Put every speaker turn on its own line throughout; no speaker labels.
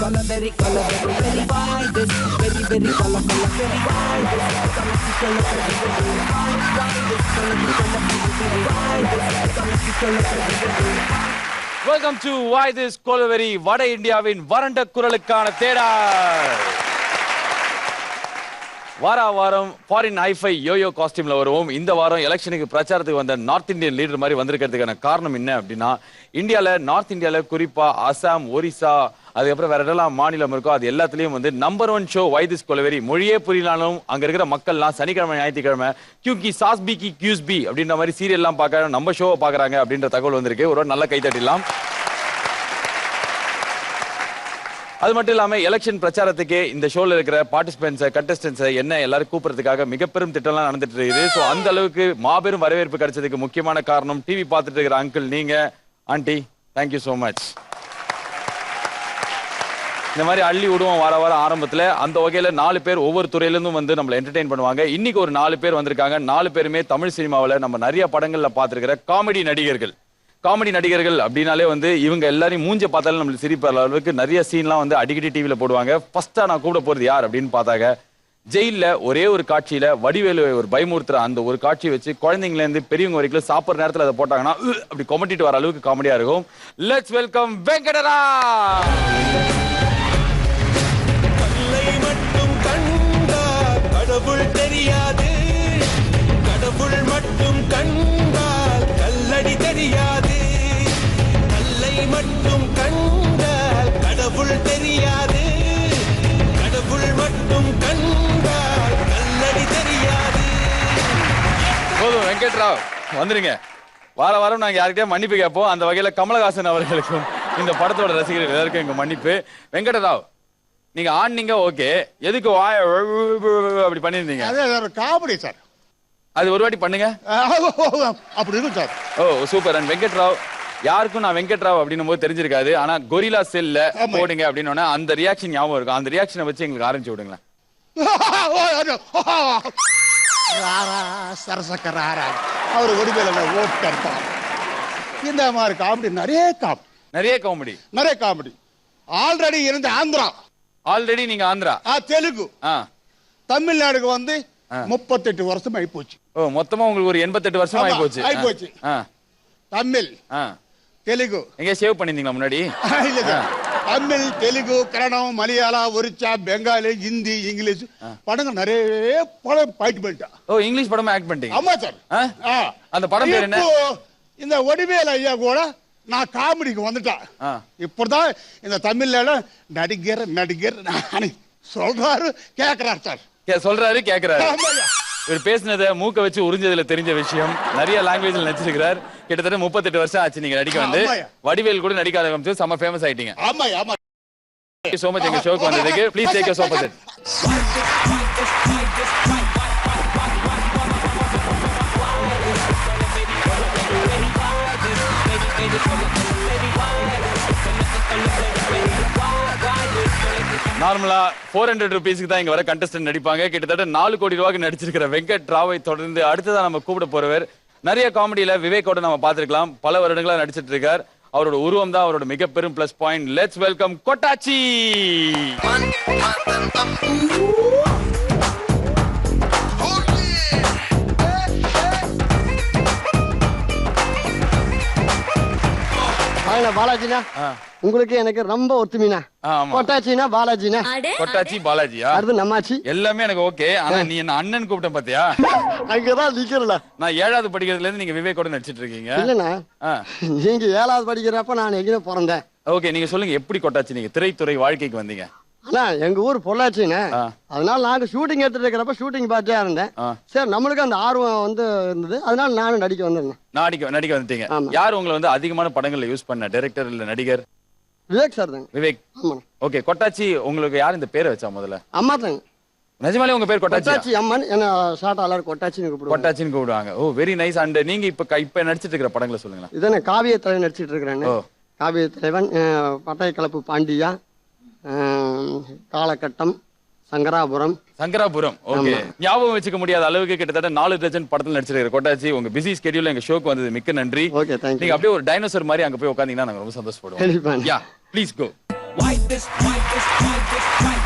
color very very wild this very color very wild this color
Welcome to Why This Kollaveri வட இந்தியாவின் வறண்ட குரலுக்கான தேடல். வாரம் foreign hi-fi YoYo காஸ்டியூம்ல வருவோம். இந்த வாரம் எலெக்ஷனுக்கு பிரச்சாரத்துக்கு வந்த நார்த் இந்தியன் லீடர் மாதிரி வந்திருக்கிறதுக்கான காரணம் என்ன அப்படின்னா, நார்த் இந்தியால குறிப்பா அசாம், ஒரிசா, அதுக்கப்புறம் வேற எல்லாம் மாநிலம் இருக்கோ அது எல்லாத்துலயும் வந்து நம்பர் 1 ஷோ வை திஸ் கொலவெரி. மொழியே புரியலாலும் அங்க இருக்கிற மக்கள்லாம் சனிக்கிழமை ஞாயிற்றுக்கிழமை கியூக்கி சாஸ் பி கி கியூஸ் பி அப்படின்ற மாதிரி சீரியல் எல்லாம் பார்க்க நம்ம ஷோவை பாக்குறாங்க அப்படின்ற தகவல் வந்திருக்கு. ஒரு நல்ல கைத்தட்டிடலாம். அது மட்டும் இல்லாம எலெக்ஷன் பிரச்சாரத்துக்கு இந்த ஷோல இருக்கிற பார்ட்டிசிபென்ட்ஸ் கண்டஸ்டன்ஸ் என்ன எல்லாரும் கூப்பிடுறதுக்காக மிக பெரும் திட்டம்லாம் நடந்துட்டு இருக்குது. ஸோ அந்த அளவுக்கு மாபெரும் வரவேற்பு கிடைச்சதுக்கு முக்கியமான காரணம் டிவி பார்த்துட்டு இருக்கிற அங்கிள் நீங்க, ஆண்டி. Thank you so much. இந்த மாதிரி அள்ளி விடுவோம் வாரம் ஆரம்பத்துல. அந்த வகையில 4 பேர் ஒவ்வொரு துறையில இருந்தும் வந்து நம்மள என்டர்டெயின் பண்ணுவாங்க. இன்னைக்கு ஒரு 4 பேர் வந்திருக்காங்க. 4 பேருமே தமிழ் சினிமாவில் நம்ம நிறைய படங்கள்ல பார்த்திருக்கிற காமெடி நடிகர்கள். காமெடி நடிகர்கள் அப்படின்னாலே வந்து இவங்க எல்லாரையும் மூஞ்ச பார்த்தாலும் நம்மளுக்கு சிரிப்ப அளவுக்கு நிறைய சீன்லாம் வந்து அடிக்கடி டிவியில போடுவாங்க. ஃபர்ஸ்டா நான் கூப்பிட போறது யார் அப்படின்னு பார்த்தாங்க, ஜெயில ஒரே ஒரு காட்சியில வடிவேலு ஒரு பயமுறுத்துற அந்த ஒரு காட்சியை வச்சு குழந்தைங்கள இருந்து பெரியவங்க வரைக்கும் சாப்பிட்ற நேரத்தில் அதை போட்டாங்கன்னா அப்படி கொமட்டிட்டு வர அளவுக்கு காமெடியா இருக்கும். லெட்ஸ் வெல்கம் வெங்கடரா.
மட்டும் கண்டா கடவுள் தெரியாது, கடவுள் மட்டும் கண்டால் கல்லடி தெரியாது. கல்லை மட்டும் கண்டால் கடவுள் தெரியாது, கடவுள் மட்டும் கண்டால் கல்லடி தெரியாது.
போதும் வெங்கட்ராவ் வந்துருங்க. வாரம் நாங்க யார்கிட்டயும் மன்னிப்பு கேட்போம். அந்த வகையில கமலஹாசன் அவர்களுக்கும் இந்த படத்தோட ரசிகர்கள் எல்லாருக்கும் எங்க மன்னிப்பு. வெங்கடராவ், நீங்க ஆடுனீங்க ஓகே, எதுக்கு அப்படி பண்ணிருந்தீங்க?
காமெடி சார்,
அது ஒரு வாட்டி பண்ணுங்க.
அப்படி இருக்கும் sir.
Oh super. And Venkatrao, யாருக்கும் நான் வெங்கட்ராவ் அப்படின்னும் போது தெரிஞ்சிருக்காது. ஆனா கொரில்லா செல்ல போடுங்க அப்படின்னு அந்த ரியாக்ஷன் ஞாபகம் இருக்கும். அந்த ரியாக்ஷனை வச்சு எங்களுக்கு ஆரம்பிச்சு விடுங்களேன்.
சரசக்கராரா அவர் ஒடிமையில ஓட்டு. இந்த மாதிரி காமெடி நிறைய காமெடி ஆல்ரெடி இருந்த ஆந்திரா.
ஆல்ரெடி நீங்க ஆந்திரா,
தெலுங்கு, தமிழ்நாடுக்கு வந்து 38 வருஷம் ஆயிப்போச்சு.
ஓ மொத்தமா உங்களுக்கு ஒரு 88 வருஷம் ஆயிப்போச்சு.
தமிழ், தெலுங்கு
எங்க சேவ் பண்ணிருந்தீங்களா முன்னாடி?
தமிழ், தெலுங்கு, கன்னடம், மலையாளம், ஒரிச்சா, பெங்காலி, ஹிந்தி, இங்கிலீஷ் படங்கள் நிறைய படம் பாயிட்டு பண்ணிட்டா.
ஓ இங்கிலீஷ் படமா ஆக்ட் பண்ணிட்டீங்க?
ஆமா சார்.
அந்த படம் பேர் என்ன?
இந்த ஒடிவேல் ஐயா கூட நான் காமெடிக்கு வந்துட்டேன். இப்பதான் இந்த தமிழ்ல நடிகர் சொல்றாரு கேக்குறாரு சார்.
சொல்றாரு கேக்குறாரு. இவர் பேசினதை மூக்க வச்சு உறிஞ்சதுல தெரிஞ்ச விஷயம். நிறைய லாங்குவேஜ்ல நடிச்சிருக்கிறார். கிட்டத்தட்ட 38 வருஷம் ஆச்சு நீங்க நடிக்க வந்து. வடிவேல் கூட நடிக்க ஆரம்பிச்சு செம ஃபேமஸ் ஆயிட்டீங்க.
ஆமா ஆமா.
Thank you so much எங்க ஷோக்கு வந்ததுக்கு. Please take your sofa set. நார்மலா 400 ரூபீஸ்க்கு தான் இங்க வர கண்டஸ்டன்ட் நடிப்பாங்க. கிட்டத்தட்ட 4 கோடி ரூபாய்க்கு நடிச்சிருக்கிற வெங்கட் ராவை தொடர்ந்து அடுத்ததான் நம்ம கூப்பிட போறவர். நிறைய காமெடியில விவேக்கோட நம்ம பார்த்திருக்கலாம். பல வருடங்களா நடிச்சிட்டு இருக்கார். அவரோட உருவம் தான் அவரோட மிக பெரும் பிளஸ் பாயிண்ட். Let's welcome கொட்டாச்சி.
பாலாஜினா உங்களுக்கு எனக்கு ரொம்ப ஒத்துமைனா. கொட்டாச்சினா பாலாஜினா.
கொட்டாச்சி பாலாஜியா?
அது நம்மாச்சி.
எல்லாமே எனக்கு ஓகே. ஆனா நீ என்ன அண்ணன் கூப்பிட்ட பாத்தியா?
அங்கதான் நிக்கிறல.
நான் 7வது படிக்கிறதுல இருந்து நீங்க விவேக்கோட நடிச்சிட்டு இருக்கீங்க.
இல்லனா நீங்க 7வது படிக்கிறப்ப நான் எங்க பிறந்தேன்.
ஓகே நீங்க சொல்லுங்க, எப்படி கொட்டாச்சி நீங்க திரைத்துறை வாழ்க்கைக்கு வந்தீங்க?
அண்ணா எங்க ஊர் பொள்ளாச்சின்னு. அதனால நாங்க ஷூட்டிங் எடுத்துட்டு இருக்கிறப்ப ஷூட்டிங் பார்த்துட்டே இருந்தேன். சரி நம்மளுக்கு அந்த ஆர்வம் வந்து இருந்தது. அதனால நானும் நடிக்க வந்திருந்தேன். நடிக்க வந்துட்டீங்க. யார் உங்களை வந்து அதிகமான படங்கள்ல யூஸ் பண்ண டைரக்டர் இல்ல நடிகர்? விவேக் சார் தாங்க.
விவேக். ஓகே கொட்டாச்சி உங்களுக்கு யார் இந்த பேரை வச்சா முதல்ல?
அம்மா தாங்க.
நிஜமாலே உங்க பேர் கொட்டாச்சி?
கொட்டாச்சி அம்மன். என்ன ஷார்ட்டா எல்லாரும் கொட்டாச்சின்னு கூப்பிடுவாங்க.
கொட்டாச்சின்னு கூப்பிடுவாங்க. ஓ வெரி நைஸ். அண்ட் நீங்க இப்ப நடிச்சிட்டு இருக்கிற படங்களை சொல்லுங்க.
இதானே காவிய தலைவன் நடிச்சிட்டு இருக்கிறேன். காவிய தலைவன், பட்டய கலப்பு பாண்டியா, காலகட்டம், சங்கராபுரம். ஓகே ஞாபகம் வச்சுக்க முடியாத அளவுக்கு கிட்டத்தட்ட 4 டஜன் படத்துல நடிச்சிருக்கிற கொட்டாச்சி உங்க பிஸி ஸ்கெட்யூல்ல எங்க ஷோக்கு வந்தது மிக்க நன்றி. Okay thank you.
நீங்க அப்படியே ஒரு டைனோசர் மாதிரி அங்க போய் உட்கார்ந்தீங்கன்னா நாங்க ரொம்ப சந்தோஷப்படுவோம். Yeah please go.
Why this, why this, why this, why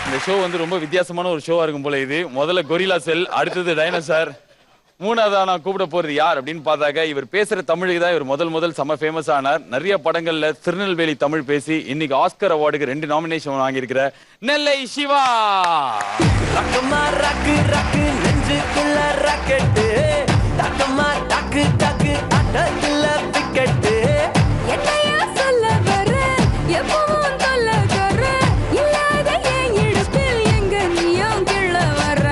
இந்த ஷோ வந்து ரொம்ப வித்தியாசமான ஒரு ஷோவா இருக்கும் போல. இது முதல்ல கொரில்லா செல், அடுத்தது டைனோசார், மூணாவதா நான் கூப்பிட போறது யார் அப்படின்னு பார்த்தாக்க இவர் பேசுற தமிழுக்கு தான் இவர் முதல் செம்ம ஃபேமஸ் ஆனார். நிறைய படங்கள்ல திருநெல்வேலி தமிழ் பேசி இன்னைக்கு ஆஸ்கர் அவார்டுக்கு 2 நாமினேஷன் வாங்கியிருக்கிற நெல்லை சிவா.
ரக்கமா ரக்கு ரக்கு நெஞ்சுக்குள்ள ராக்கெட்டு, டக்கமா டக்கு டக்கு அட்டத்துல விக்கெட்டு.
என்னையா சொல்ல வர எப்பவும் சொல்ல வர இல்லாத என் இடத்தில் எங்க நீயும் கிள்ள வர.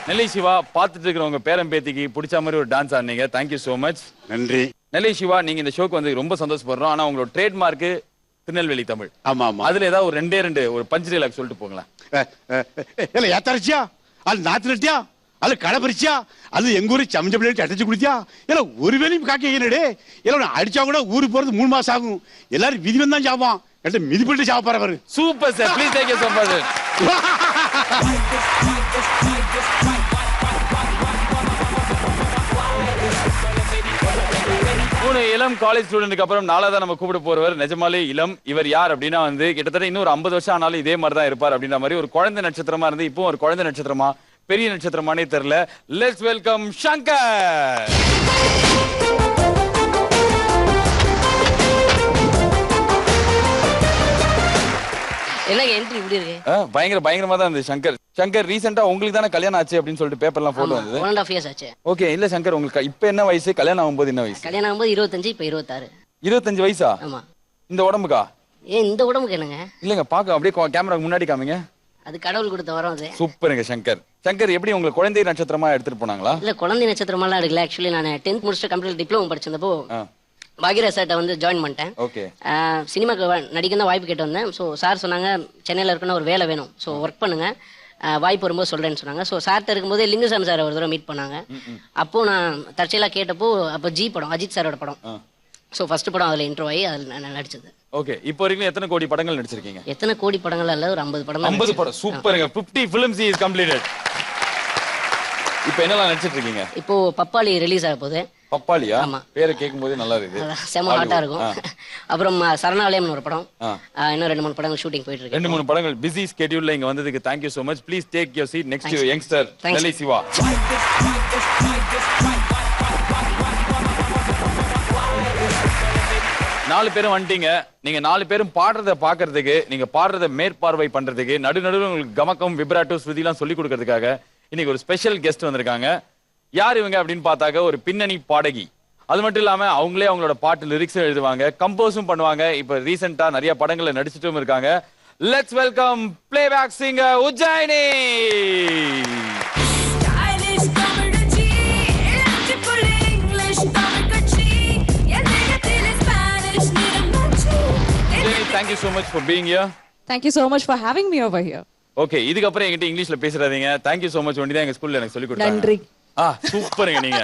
நெல்லை சிவா, பார்த்துட்டு இருக்கிறவங்க பேரம் பேத்திக்கு பிடிச்ச மாதிரி ஒரு டான்ஸ் ஆனீங்க. Thank you so much.
நன்றி.
நெல்லை சிவா, நீங்க இந்த ஷோக்கு வந்து ரொம்ப சந்தோஷப்படுறோம். ஆனா உங்களோட ட்ரேட்மார்க் திருநெல்வேலி தமிழ்.
ஆமா ஆமா.
அதுல ஏதாவது ஒரு 2 ஒரு பஞ்ச் டைலாக் சொல்லிட்டு போங்களேன்.
இல்ல ஏத்தரிச்சியா, அது நாத்து நட்டியா, அது கடை பறிச்சியா, அது எங்க ஊரு சமைச்ச பிள்ளை அடைச்சு குடிச்சியா, இல்ல ஒரு வேலையும் காக்க என்னடே, இல்ல அடிச்சா கூட ஊருக்கு போறது 3 மாசம் ஆகும். எல்லாரும் விதி வந்தான் சாப்பான், என்கிட்ட மிதி பண்ணிட்டு சாப்பாரு.
Super sir, please thank you so much. இளம் காலேஜ் ஸ்டூடெண்ட்க்கு அப்புறம் 4ஆவதா நம்ம கூப்பிட போறவர் நிஜமாலே இளம். இவர் யார் அப்படின்னா வந்து கிட்டத்தட்ட இன்னொரு 50 வருஷம் ஆனாலும் இதே மாதிரி தான் இருப்பார் அப்படின்ற மாதிரி ஒரு குழந்தை நட்சத்திரமா இருந்து இப்போ ஒரு குழந்தை நட்சத்திரமா, பெரிய நட்சத்திரமானே தெரியல. Let's welcome Shankar.
என்ன என்ட்ரி இப்படி இருக்கு?
பயங்கரமா தான் இருந்தது சங்கர். சங்கர், ரீசெண்டா உங்களுக்கு தானே கல்யாணம் ஆச்சு அப்படின்னு சொல்லிட்டு பேப்பர்லாம் போட்டோ வந்தது.
1.5 years ஆச்சு.
ஓகே, இல்ல சங்கர், உங்களுக்கு இப்ப என்ன வயசு? கல்யாணம் ஆகும்போது என்ன வயசு?
கல்யாணம் ஆகும்போது 25, இப்ப 26.
25 வயசா?
ஆமா.
இந்த உடம்புக்கா?
ஏன் இந்த உடம்புக்கு என்னங்க?
இல்லங்க, பாக்க அப்படியே கேமராக்கு முன்னாடி காமிங்க.
அது கடவுள் கொடுத்த வரம் அது.
சூப்பருங்க சங்கர். சங்கர், எப்படி உங்களுக்கு குழந்தை நட்சத்திரமா எடுத்துட்டு போனாங்களா?
இல்ல, குழந்தை நட்சத்திரமாலாம் எடுக்கல. ஆக்சுவலி நான் 10th முடிச்சுட்டு கம்ப்யூட்டர் டிப்ளமோ படிச்சிருந்தப்போ பாகிராஜ் சார்ட்ட வந்து ஜாயின் பண்ணிட்டேன்.
ஓகே.
சினிமாக்கு நடிக்க தான் வாய்ப்பு கேட்டு வந்தேன். ஸோ சார் சொன்னாங்க சென்னையில் இருக்குன்னா ஒரு வேலை வேணும், ஸோ ஒர்க் பண்ணுங்க, வாய்ப்பு வரும்போது சொல்றேன்னு சொன்னாங்க. ஸோ சார்ட்ட இருக்கும்போது லிங்குசாமி சார் ஒரு தடவை மீட் பண்ணாங்க. அப்போ நான் தற்செயலாக கேட்டப்போ அப்போ ஜி படம், அஜித் சாரோட படம். ஸோ ஃபர்ஸ்ட் படம் அதில் இன்ட்ரோ ஆகி அதில் நான் நடிச்சது.
ஓகே, இப்போ வரைக்கும் எத்தனை கோடி படங்கள் நடிச்சிருக்கீங்க?
எத்தனை கோடி படங்கள் அல்ல, ஒரு 50 படம்.
50 படம். சூப்பருங்க. 50 films is completed. இப்போ என்னலாம் நடிச்சிட்டு இருக்கீங்க?
இப்போ பப்பாளி ரிலீஸ் ஆக போகுது.
பப்பாளியா?
ஆமா.
பேரை கேட்கும்போது நல்லா இருக்கு.
செம ஹாட்டா இருக்கும். அப்புறம் சரணாலயம்னு ஒரு படம், இன்னும் 2-3 படங்கள் ஷூட்டிங் போயிட்டு இருக்கு.
2-3 படங்கள். பிஸி ஸ்கெட்யூல்ல இங்க வந்ததுக்கு thank you so much. Please take your seat next to your youngster நெல்லை சிவா. நாலு பேரும் வந்துட்டீங்க. நீங்க 4 பேரும் பாடுறத பாக்குறதுக்கு, நீங்க பாடுறத மேற்பார்வை பண்றதுக்கு, நடுநடுவில் உங்களுக்கு கமக்கம், விப்ராட்டோ, ஸ்ருதிலாம் சொல்லி கொடுக்கறதுக்காக இன்னைக்கு ஒரு ஸ்பெஷல் கெஸ்ட் வந்திருக்காங்க. யார் இவங்க அப்படின்னு பார்த்தாக்க ஒரு பின்னணி பாடகி. அது மட்டும் இல்லாம அவங்களே அவங்களோட பாட்டு லிரிக்ஸ் எழுதுவாங்க, கம்போஸும் பண்ணுவாங்க. இப்ப ரீசெண்டா நிறைய படங்கள்ல நடிச்சிட்டும் இருக்காங்க. Let's welcome playback singer Ujjayini. Thank you so much for being here.
Thank you so much for having me over here.
Okay, இதுக்கு அப்புறம் என்கிட்ட இங்கிலீஷ்ல பேசுறாதீங்க. Thank you so much. ஒண்டி தான் எங்க ஸ்கூல்ல எனக்கு சொல்லி கொடுத்தாங்க.
நன்றி.
சூப்பருங்க நீங்க.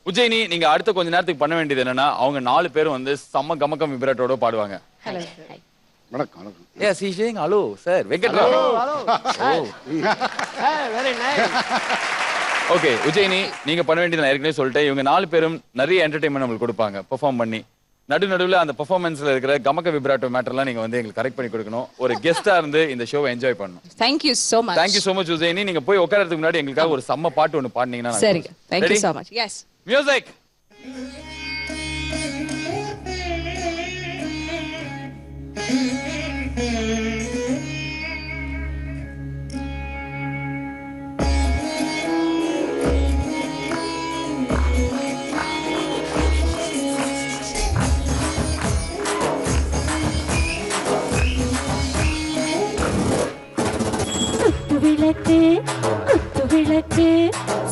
உஜ்ஜயினி, நீங்க அடுத்த கொஞ்ச நேரத்துக்கு பண்ண வேண்டியது என்னன்னா, அவங்க 4 பேரும் வந்து செம்ம கமக்கம் விப்ராட்டோட பாடுவாங்க.
ஹலோ.
வணக்கம் வணக்கம்.
Yes, he's saying hello, sir. Venkatrao.
Hello. Very nice.
Okay, Ujjayini, நீங்க பண்ண வேண்டியது நான் ஏற்கனவே சொல்லிட்டேன். இவங்க 4 பேரும் நிறைய என்டர்டெயின்மெண்ட் நம்மளுக்கு கொடுப்பாங்க பெர்ஃபார்ம் பண்ணி. நடுநடுவில் அந்த பெர்ஃபார்மன்ஸ்ல இருக்கிற கமக்க விப்ராட்டோ மேட்டர்லாம் நீங்க வந்து எங்களுக்கு கரெக்ட் பண்ணி கொடுக்கணும். ஒரு கெஸ்டா இருந்து இந்த ஷோவை என்ஜாய் பண்ணணும்.
Thank you so much.
Thank you so much Ujjayini. நீங்க போய் உட்கார்றதுக்கு முன்னாடி எங்களுக்காக ஒரு செம்ம பாட்டு ஒன்னு பாடுனீங்கன்னா.
சரி. Thank you so much. Yes.
Music.
விளக்கு குத்து விளக்கு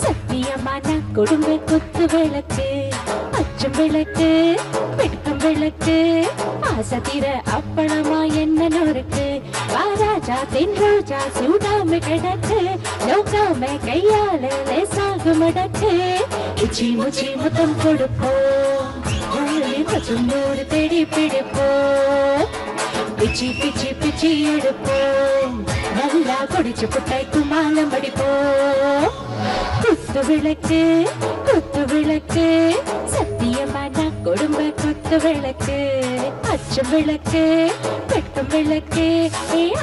சத்தியமான குடும்ப குத்து விளக்கு அச்சம் விளக்கு வெட்கம் விளக்கு ஆசத்திர அப்பளமா என்ன நொறுக்கு வாராஜா தென் ரோஜா சூடாம கிடக்கு நோக்காம கையால லேசாக மடக்கு இச்சி முச்சி முத்தம் கொடுப்போம் சுண்டோடு தேடி பிடிப்போம் பிச்சி பிச்சி பிச்சி எடுப்போம் நல்லா குடிச்சு புட்டாய்க்கு மாலம் அடிப்போம் குத்து விளக்கு சத்தியமான குடும்ப குத்து விளக்கு அச்சம் விளக்கு வெட்டும் விளக்கு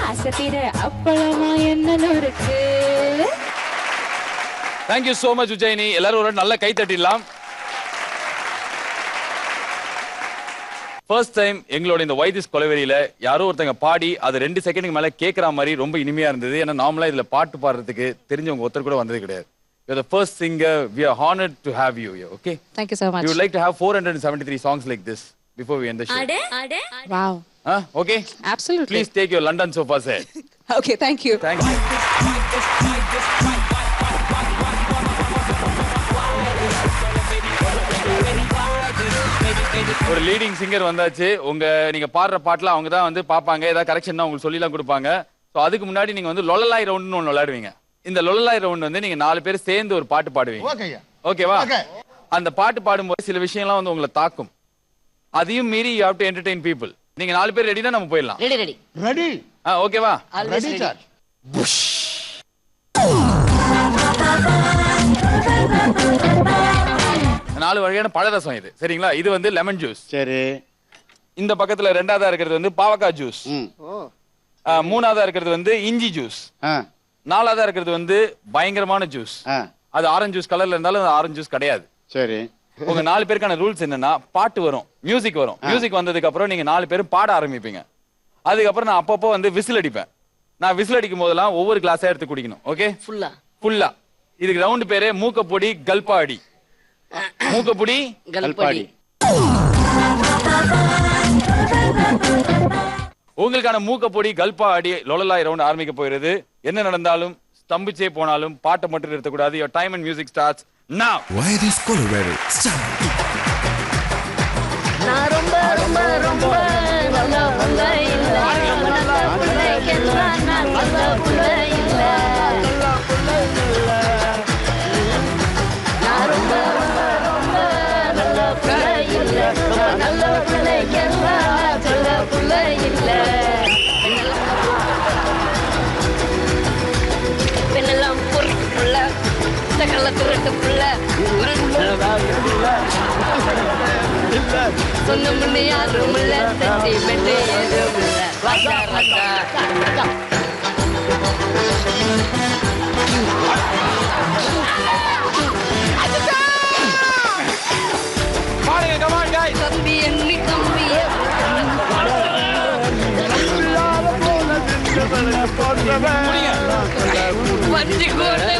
ஆசை தீர அப்பளமா என்ன நொறுக்கு.
Thank you so much Ujjaini. எல்லாரும் ஒரு நல்ல கை தட்டிடலாம். ஃபர்ஸ்ட் டைம் எங்களோட இந்த வைத்திஸ் கொலவெறியில யாரோ ஒருத்தங்க பாடி அது 2 செகண்டுக்கு மேல கேட்கற மாதிரி ரொம்ப இனிமையா இருந்தது. ஏன்னா நார்மலா இதுல பாட்டு பாடுறதுக்கு தெரிஞ்சவங்க ஒருத்தர் கூட வந்தது கிடையாது. You're the first singer. We are honored to have you here. Okay.
Thank you so much.
We would like to have 473 songs like this before we end the show.
Wow.
Okay.
Absolutely.
Please take your London sofa set.
Okay, thank you.
Thank you. ஒரு leading singer வந்தாச்சு. நீங்க பாடுற பாட்டுல அவங்க தான் வந்து பாப்பாங்க. ஏதாவது கரெக்ஷன் உங்களுக்கு சொல்லிலாம் கொடுப்பாங்க. சோ அதுக்கு முன்னாடி நீங்க வந்து லொலலாய் ரவுண்ட்னு ஒன்னு விளையாடுவீங்க. இந்த லொலலாய் ரவுண்ட் வந்து நீங்க 4 பேர் சேர்ந்து ஒரு பாட்டு பாடுவீங்க. ஓகேவா? அந்த பாட்டு பாடும்போது சில விஷயம்லாம் வந்து உங்களை தாக்கும். அதையும் மீறி you have to entertain people. நீங்க 4 பேர் ரெடினா நம்ம போயிடலாம்.
ரெடி.
ஓகேவா?
Ready sir.
4 வகையான பழரசம் இது. சரிங்களா? இது வந்து லெமன் ஜூஸ்.
சரி.
இந்த பக்கத்துல 2ஆவதா இருக்கிறது வந்து பாவக்காய் ஜூஸ். 3ஆவதா இருக்கிறது வந்து இஞ்சி ஜூஸ். 4ஆவதா இருக்கிறது வந்து பயங்கரமான ஜூஸ். அது ஆரஞ்சு ஜூஸ் கலர்ல இருந்தாலும் அது ஆரஞ்சு ஜூஸ் கிடையாது.
சரி.
உங்க 4 பேருக்கான ரூல்ஸ் என்னன்னா, பாட்டு வரும், மியூசிக் வரும். மியூசிக் வந்ததுக்கு அப்புறம் நீங்க 4 பேரும் பாட ஆரம்பிப்பீங்க. அதுக்கப்புறம் நான் அப்பப்போ வந்து விசில் அடிப்பேன். நான் விசில் அடிக்கும் போதெல்லாம் ஒவ்வொரு கிளாஸா எடுத்து குடிக்கணும். ஓகே? ஃபுல்லா. இதுக்கு ரவுண்ட் பேரு மூக்கப்பொடி கல்பாடி. மூக்கப்பொடி கல்பாடி. உங்களுக்கான மூக்கப்பொடி கல்பாடி லொலலாய் ரவுண்ட் ஆரம்பிக்க போகிறது. என்ன நடந்தாலும் ஸ்தம்பிச்சே போனாலும் பாட்டை மட்டும் நிறுத்தக்கூடாது. Your time and music starts now.
Virus Colorado start.
நான் ரொம்ப ரொம்ப ரொம்ப நல்ல புள்ள இல்ல. நல்ல புள்ளைக்கெல்லாம் நான் நல்ல புள்ள இல்ல. நான் ரொம்ப ரொம்ப ரொம்ப நல்ல புள்ள இல்ல. நல்ல புள்ளைக்கெல்லாம் நல்ல புள்ள இல்ல. பெண்ணெல்லாம் பொறுக்கு புள்ள, கள்ள திருட்டு புள்ள, சொன்ன முன்னே யாரும் இல்ல, தட்டி பெட்டு ஏதும் இல்ல. ராஜா ராஜா தம்பி எண்ணி தம்பி வஞ்சி கோட்டை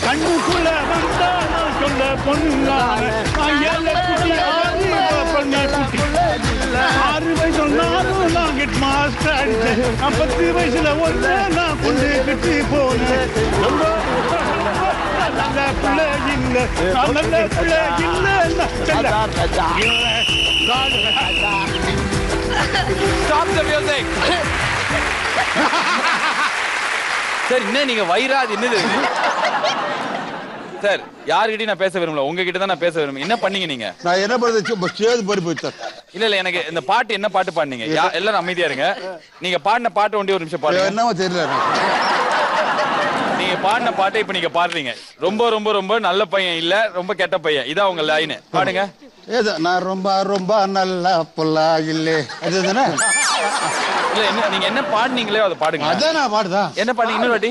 கண்ணுக்குள்ள வந்தா நான் சொல்ல பொண்ணான 6 வயசு சொன்னாலும் நான் ஹெட் மாஸ்டர் அடிச்சேன். 10 வயசுல ஒன்று நான் கொண்டு கட்டி போனேன். நல்ல பிள்ளை இல்ல, நல்ல பிள்ளை இல்ல.
Stop the music. சார் என்ன நீங்க வைராது என்னது? சார் யார்கிட்டயும் நான் பேச விரும்பல, உங்ககிட்ட தான் நான் பேச விரும்புறேன். என்ன பண்ணீங்க நீங்க?
நான் என்ன பண்ணுறது சேது போய் போயிட்டேன்.
இல்ல எனக்கு இந்த பாட்டு என்ன பாட்டு பாடுனீங்க? எல்லாரும் அமைதியா இருங்க. நீங்க பாடின பாட்டு ஒண்டி ஒரு நிமிஷம் பாடுங்க.
என்னவோ தெரியல.
நீங்க பாடின பாட்டை இப்ப நீங்க பாடுறீங்க. ரொம்ப ரொம்ப ரொம்ப நல்ல பையன் இல்ல, ரொம்ப கெட்ட பையன். இதான் உங்க லைன். பாடுங்க.
நான் ரொம்ப ரொம்ப நல்ல புள்ளா இல்ல. அதுதானே?
இல்ல என்ன நீங்க என்ன பாடுனீங்களோ அதை பாடுங்க.
அதான் நான் பாடுதான்.
என்ன பாடுனீங்க இன்னொரு வாட்டி?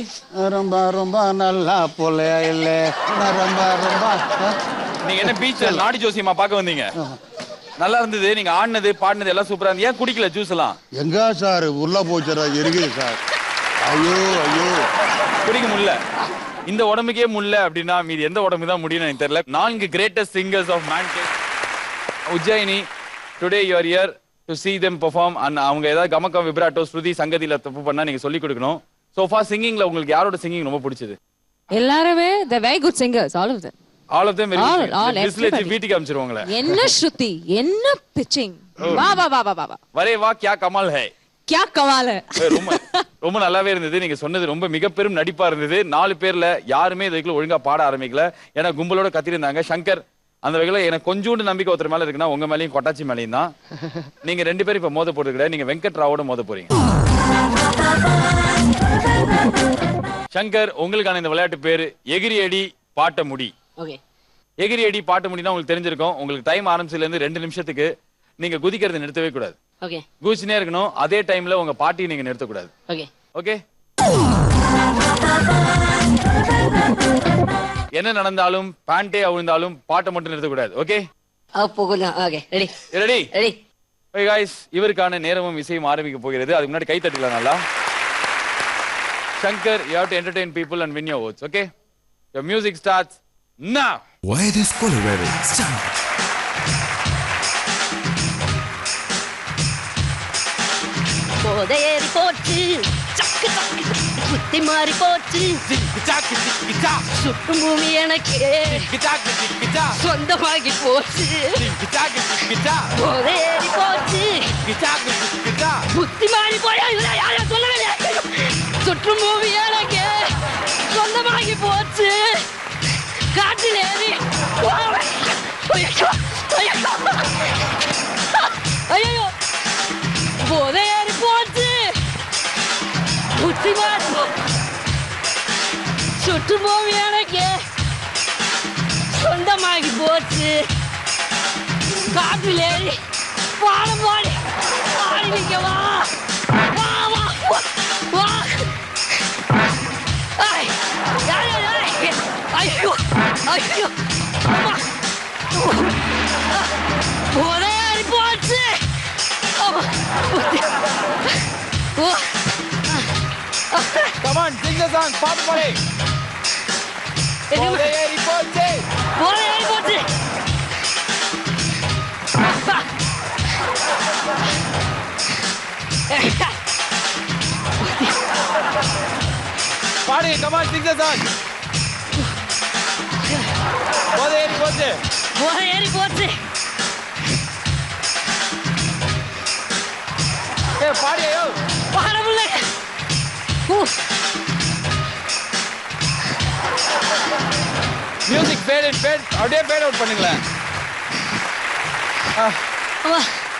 ரொம்ப ரொம்ப நல்ல புள்ளா இல்ல. நான் ரொம்ப ரொம்ப.
நீங்க என்ன பீச்ல நாடி ஜோசியமா பார்க்க வந்தீங்க? நல்லா இருந்தது. நீங்க ஆடினது பாடினது எல்லாம் சூப்பரா இருந்தது. ஏன் குடிக்கல ஜூஸ் எல்லாம்?
எங்க சார் உள்ள போச்சுடா இருக்குது சார். ஐயோ ஐயோ
குடிக்க முடியல. இந்த உடம்புக்கே முடியல அப்படின்னா மீதி எந்த உடம்பு தான் முடியும்னு எனக்கு தெரியல. 4 greatest singers of mankind. Ujjayini, today you are here to see them perform. and அவங்க ஏதாவது கமகம், விப்ராட்டோ, ஸ்ருதி, சங்கதியில தப்பு பண்ணா நீங்க சொல்லி கொடுக்கணும். so far singingல உங்களுக்கு யாரோட சிங்கிங் ரொம்ப பிடிச்சது?
எல்லாருமே they very good singers, all of them.
all of them very
all,
good.
all,
டிஸ்லேஜி வீட்டுக்கு அனுப்பிச்சிருவாங்களே.
என்ன ஸ்ருதி, என்ன பிச்சிங், வா வா வா வா வா
வரே வா क्या कमाल है,
क्या कमाल है.
ரொம்ப நல்லாவே இருந்தது. நீங்க சொன்னது ரொம்ப மிகப்பெரும் நடிப்பா இருந்தது. 4 பேர்ல யாருமே இதுக்குள்ள ஒழுங்கா பாட ஆரம்பிக்கல. ஏன்னா கும்பலோட கத்திருந்தாங்க. சங்கர் அந்த வகையில எனக்கு கொஞ்சோண்டு நம்பிக்கை ஒருத்தர் மேல இருக்குன்னா உங்க மேலயும் கொட்டாச்சி மேலயும் தான். நீங்க 2 பேரும் இப்ப மோத போறது கிடையாது. நீங்க வெங்கட் ராவோட மோத போறீங்க. சங்கர், உங்களுக்கான இந்த விளையாட்டு பேரு எகிரி அடி பாட்ட முடி. எகிரி அடி பாட்ட முடினா உங்களுக்கு தெரிஞ்சிருக்கும். உங்களுக்கு டைம் ஆரம்பிச்சதுல இருந்து 2 நிமிஷத்துக்கு நீங்க குதிக்கிறது நிறுத்தவே கூடாது. குதிச்சுனே இருக்கணும். அதே டைம்ல உங்க பாட்டியை நீங்க நிறுத்தக்கூடாது. ஓகே? என்ன நடந்தாலும் பேண்டே அவிழ்ந்தாலும் பாட்டை மட்டும் நிறுத்தக்கூடாது. ஓகே? ரெடி? ஓகே गाइस, இவருக்கான நேரமும் இசையும் ஆரம்பிக்க போகிறது. அதுக்கு முன்னாடி கை தட்டலாம் நல்லா. Shankar, you have to entertain people and win your votes. Okay? Your music starts now.
Why this Colorado? Start.
போதையேறி போச்சு, சக்கு சக்கு சுத்தி மாறி போச்சு, சுற்றும் பூமி எனக்கு சொந்தமாகி போச்சு. போதையேறி போச்சு, புத்தி மாறி போய் யாரும் சொல்லவில்லை. சுற்றும் பூமி எனக்கு சொந்தமாகி போச்சு. காட்டில் ஏறி ஐயோ போதையேறி போச்சு, புத்தி மாறி சுற்றும் பூமி எனக்கு சொந்தமாகி போச்சு. காட்டில் ஏறி பாடம் பாடி ஆடி நிற்கவா, வா வா வா. ஐயோ ஐயோ போதையேறி போச்சு.
Come on, sing the song. பாட்டு பாடு. போதையேறி போச்சு,
போதையேறி போச்சு.
பாடு. Come on, sing the song. போதையேறி போச்சு,
போதையேறி போச்சு.
பாடியோ
பாடமுல்ல.
மியூசிக் ஃபேட் அப்படியே ஃபேட் அவுட் பண்ணுங்களேன்.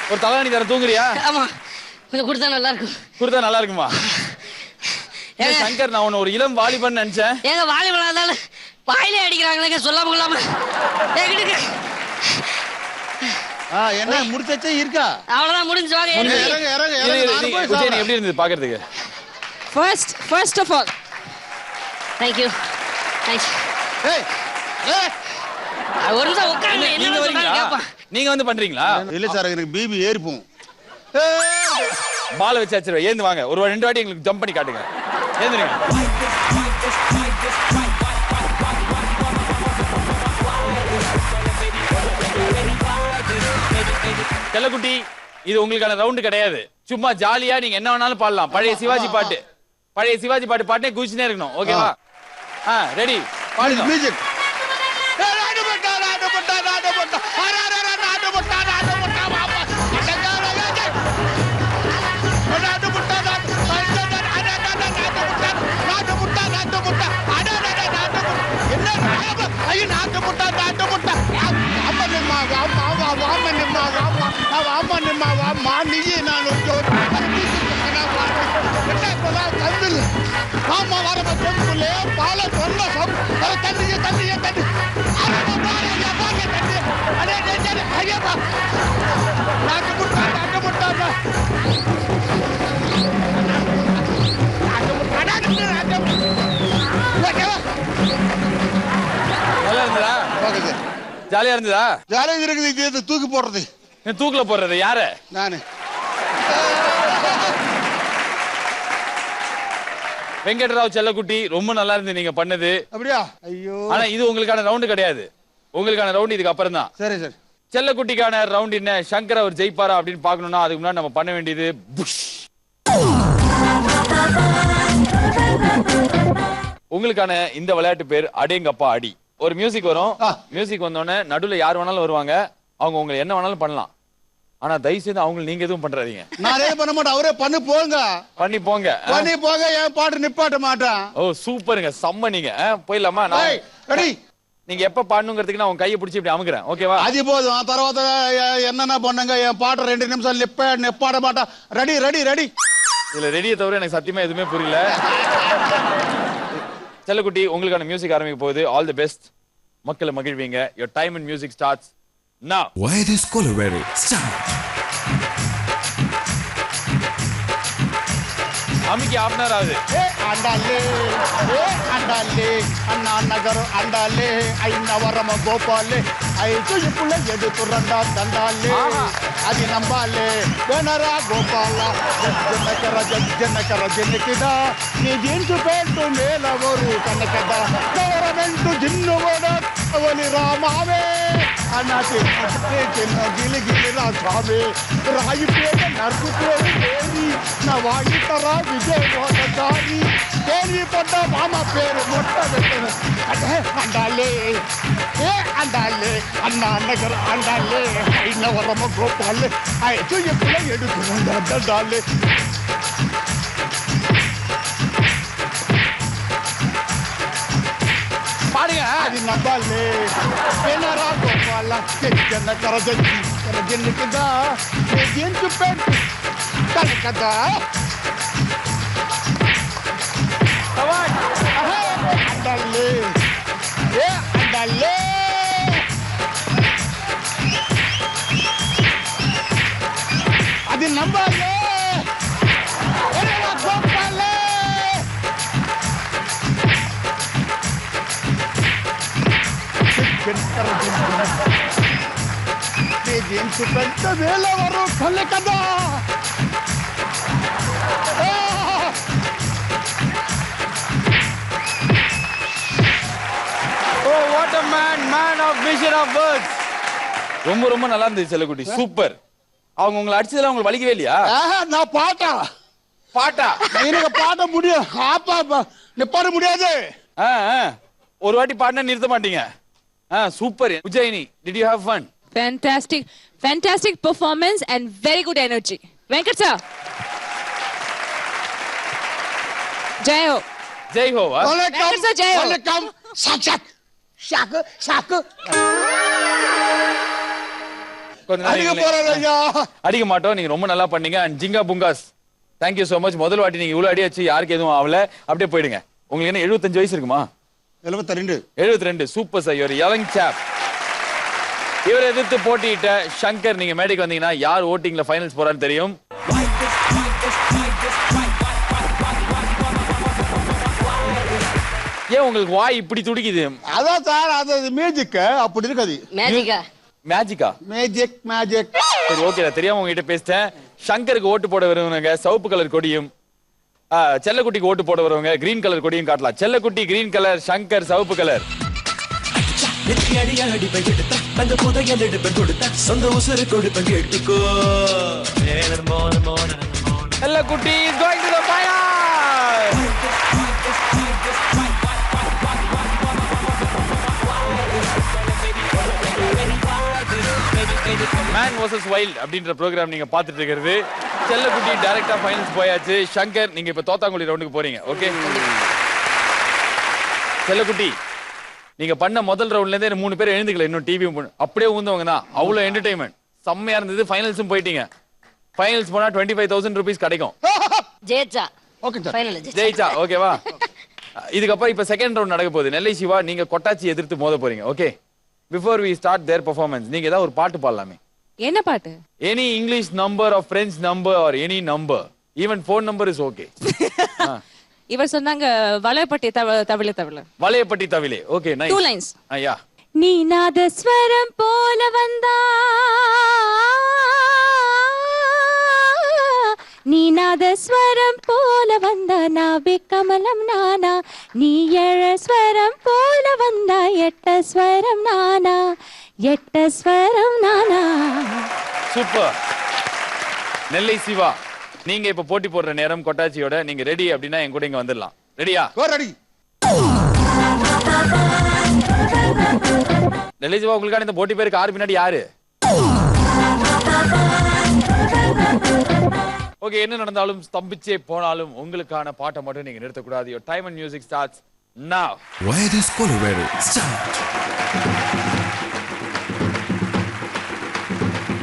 ஒரு தலகாணி தர தூங்குறியா?
ஆமா, கொஞ்சம் கொடுத்தா நல்லா இருக்கும்.
கொடுத்தா நல்லா இருக்குமா? சங்கர், நான் உன்னை ஒரு இளம் வாலிபன் நினைச்சேன்.
ஏங்க வாலிபனா இருந்தாலும் வாயிலே அடிக்கிறாங்களேங்க, சொல்லாம கொள்ளாம.
என்ன முடிச்சே இருக்கா?
அவ்வளவுதான், முடிஞ்சு வாங்க.
எப்படி இருந்தது பாக்குறதுக்கு?
First of all,
thank you. Thanks. ஒரு நிமிஷம் உட்காருங்க. என்ன சொன்னாலும் கேட்பான்.
நீங்க வந்து பண்றீங்களா?
இல்ல சார், எனக்கு பிபி ஏறிப்போம்.
பால் வச்சு அடிச்சிருவா. ஏந்து வாங்க, ஒரு 2 வாட்டி எங்களுக்கு ஜம்ப் பண்ணி காட்டுங்க. ஏந்துருங்க. செல்லக்குட்டி, இது உங்களுக்கான ரவுண்டு கிடையாது. சும்மா ஜாலியா நீங்க என்ன வேணாலும் பாடலாம். பழைய சிவாஜி பாட்டு பாட்டே குதிச்சுனே இருக்கணும். ஓகேவா? ரெடி? பாடுங்க. மியூசிக். ஜாலியா இருந்ததா?
ஜாலியா இருக்குது. தூக்கி போடுறது.
தூக்குல போடுறது யாரு? நானு. வெங்கட்ராவ் செல்லக்குட்டி ரொம்ப நல்லா இருந்து நீங்க பண்ணது.
அப்படியா? ஐயோ.
ஆனா இது உங்களுக்கான ரவுண்ட் கிடையாது. உங்களுக்கான ரவுண்ட் இதுக்கு அப்புறம் தான்.
சரி சரி.
செல்லக்குட்டிக்கான ரவுண்ட் என்ன, சங்கர் அவர் ஜெயிப்பாரா அப்படின்னு பார்க்கணும்னா அதுக்கு முன்னாடி நம்ம பண்ண வேண்டியது புஷ். உங்களுக்கான இந்த விளையாட்டு பேர் அடேங்கப்பா அடி. ஒரு மியூசிக் வரும். மியூசிக் வந்தோடனே நடுவுல யார் வேணாலும் வருவாங்க. அவங்க உங்களை என்ன வேணாலும் பண்ணலாம். ஆனா தயவு செய்து அவங்க நீங்க எதுவும் பண்றாதீங்க.
நான் எதுவும் பண்ண மாட்டேன். அவரே பண்ணி போங்க.
பண்ணி போங்க.
பண்ணி போங்க. என் பாட்டு நிப்பாட்ட மாட்டேன்.
ஓ சூப்பருங்க, செம்ம. நீங்க போயிடலாமா?
ரெடி.
நீங்க எப்ப பாடணுங்கிறதுக்கு நான் உங்க கையை பிடிச்சி இப்படி அமுக்குறேன். ஓகேவா?
அது போதும். தரவாத என்னென்ன பண்ணுங்க. என் பாட்டு 2 நிமிஷம் நிப்பாட மாட்டேன். Ready ready ready.
இதுல ரெடியை தவிர எனக்கு சத்தியமா எதுவுமே புரியல. செல்லக்குட்டி உங்களுக்கான மியூசிக் ஆரம்பிக்க போகுது. All the best. மக்களை மகிழ்வீங்க. your time in music starts now.
Why this Colorado? Start.
அமிக்கு half an hour ஆகுது.
అండాలే అండాలే అన్నా నగరు అండాలే అయినవరమ గోపాలే ఐదు ఇప్పుల ఎదుతురండ దండాలే అది నంబాలే వెనరా గోపాల జనకర జనకిదా నీ జీన్సు పేటు మేలవరు కనకద గవర్నమెంట్ జిన్నువడ అవని రామావే అన్నటి చిన్న గిలిగిలి రా స్వామి రాయి పేట నర్సు పేరు దేవి నా వాయితరా విజయవాడదారి దేవి పడ్డ మామ పేరు మొట్ట పెట్టను అంటే అండాలే అండాలే అన్నా నగర అండాలే అయినవరమ గోపాలే ఐదు ఎప్పుల ఎడుతురండ దండాలే
பாருங்க.
అది నవ్వాలే వెనరా గోపాల జనకర జనకిదా నీ జీన్సు పేటు కనకదా అండాలే అండాలే అది నవ్వాలే వెనరా గోపాలే జీన్సు పెద్ద వేలవరు కళ్ళ కదా
Oh what a man of vision of words. ரொம்ப ரொம்ப நல்லா இருந்துச்சு செல்லக்குட்டி. சூப்பர். அவங்க உங்களை அடிச்சதுல உங்களுக்கு வலிக்கவே இல்லையா?
நான் பாட்டா எனக்கு பாட முடியும். ஆப்பா நிப்பாட முடியாது.
ஒரு வாட்டி பாடினா நிறுத்த மாட்டீங்க. Super. Ujjayini, did you have fun?
Fantastic performance and very good energy. Venkat sir. Jai ho.
Jai ho.
Venkat sir, jai ho.
Welcome. ஷாக்கு
அடிக்க மாட்டோம். நீங்க ரொம்ப நல்லா பண்ணீங்க. அண்ட் ஜிங்கா புங்காஸ், தேங்க்யூ சோ மச். முதல் வாட்டி நீங்க இவ்வளவு அடியாச்சு, யாருக்கு எதுவும் ஆகல. அப்படியே போயிடுங்க. உங்களுக்கு என்ன 75 வயசு இருக்குமா? 72. Super sir. யுவர் யங் சாப். இவரை எதிர்த்து போட்டியிட்ட சங்கர், நீங்க மேடைக்கு வந்தீங்கன்னா யார் ஓட்டிங்ல ஃபைனல்ஸ் போறான்னு தெரியும். ஏன் உங்களுக்கு வாய் இப்படி துடிக்குது?
அதான் சார், அது மேஜிக். அப்படி இருக்காது.
மேஜிக்கா?
மேஜிக்.
சரி ஓகே, தெரியாம உங்ககிட்ட பேசிட்டேன். சங்கருக்கு ஓட்டு போட வருவங்க சிவப்பு கலர் கொடியும், செல்லக்குட்டிக்கு ஓட்டு போட வருவங்க கிரீன் கலர் கொடியும் காட்டலாம். செல்லக்குட்டி கிரீன் கலர், சங்கர் சிவப்பு கலர். செல்லக்குட்டி is going to the final. Man vs Wild அப்படின்ற ப்ரோகிராம் நீங்க பார்த்துட்டு இருக்கிறது. செல்லக்குட்டி டைரக்டா ஃபைனல்ஸ் போயாச்சு. சங்கர், நீங்க இப்ப தோத்தாங்குழி ரவுண்டுக்கு போறீங்க. ஓகே செல்லக்குட்டி, நீங்க பண்ண முதல் ரவுண்ட்ல இருந்தே 3 பேர் எழுந்துக்கல. இன்னும் டிவி அப்படியே ஊந்தவங்க தான். அவ்வளவு என்டர்டைன்மெண்ட் செம்மையா இருந்தது. ஃபைனல்ஸும் போயிட்டீங்க. ஃபைனல்ஸ் போனா 25,000 rupees கிடைக்கும். ஜெயிச்சா ஓகேவா? இதுக்கப்புறம் இப்ப செகண்ட் ரவுண்ட் நடக்க போகுது. நெல்லை சிவா, நீங்க கொட்டாச்சி எதிர்த்து மோத போறீங்க. Okay, before we start their performance, நீங்க ஏதாவது ஒரு பாட்டு பாடலாமே.
என்ன பாட்டு?
Any English number or French number or any number, even phone number is okay.
இவர் சொன்னாங்க வளையப்பட்டி தவிழ.
வளையப்பட்டி தவிழே. Okay, nice.
2 lines.
ஐயா.
நீ நாதஸ்வரம் போல வந்தா, நீ நாதஸ்வரம் போல வந்த நாவே கமலம் நானா நீ ஏழஸ்வரம் போல வந்த எட்டஸ்வரம் நானா எட்டஸ்வரம் நானா.
சூப்பர். நெல்லை சிவா, நீங்க இப்ப போட்டி போடுற நேரம் கொட்டாச்சியோட. நீங்க ரெடி அப்படின்னா என் கூட இங்க வந்துடலாம். ரெடியா?
ரெடி.
நெல்லை சிவா, உங்களுக்கான இந்த போட்டி பேருக்கு ஆறு பின்னாடி யாரு? ஓகே, என்ன நடந்தாலும் ஸ்தம்பிச்சே போனாலும் உங்களுக்கான பாட்டை மட்டும் நீங்க நிறுத்தக்கூடாது. Your time and music starts now.
Wireless Colorado start.